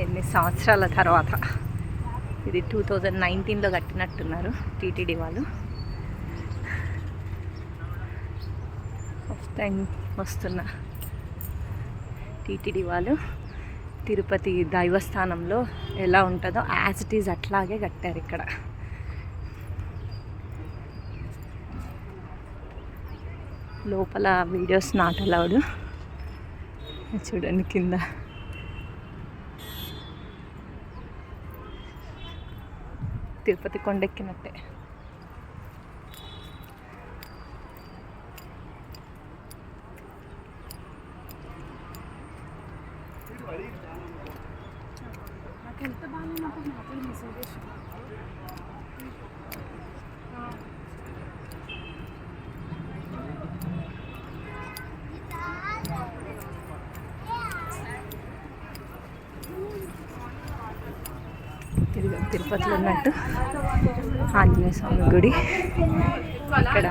ఎన్ని సంవత్సరాల తర్వాత. ఇది 2019లో కట్టినట్టున్నారు టీటీడీ వాళ్ళు. ఫస్ట్ టైం వస్తున్న టీటీడీ వాళ్ళు తిరుపతి దైవస్థానంలో ఎలా ఉంటుందో యాజ్ ఇట్ ఈజ్ అట్లాగే కట్టారు ఇక్కడ. లోపల వీడియోస్ నాట్ అలౌడ్. చూడండి కింద తిరుపతి కొండెక్కినట్టే. తిరుపతిలో ఉన్నట్టు ఆంజనేయ స్వామి గుడి. ఇక్కడ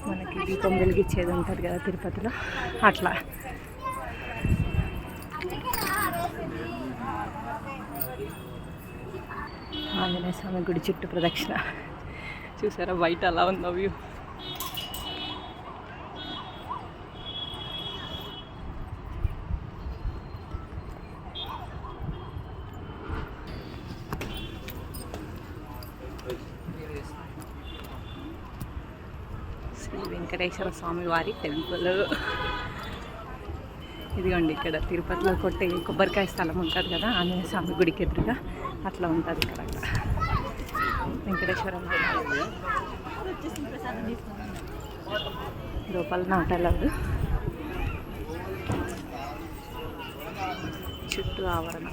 మనకి దీపం వెలిగించేది ఉంటుంది కదా తిరుపతిలో, అట్లా. ఆంజనేయ స్వామి గుడి చుట్టూ ప్రదక్షిణ. చూసారా బయట అలా ఉందో వ్యూ. శ్రీ వెంకటేశ్వర స్వామి వారి టెంపుల్. ఇదిగోండి ఇక్కడ తిరుపతిలో కొట్టే కొబ్బరికాయ స్థలం ఉంటుంది కదా ఆంజనేయ స్వామి గుడికి ఎదురుగా, అట్లా ఉంటుంది ఇక్కడ. వెంకటేశ్వర లోపల నాటలేదు, చుట్టూ ఆవరణ.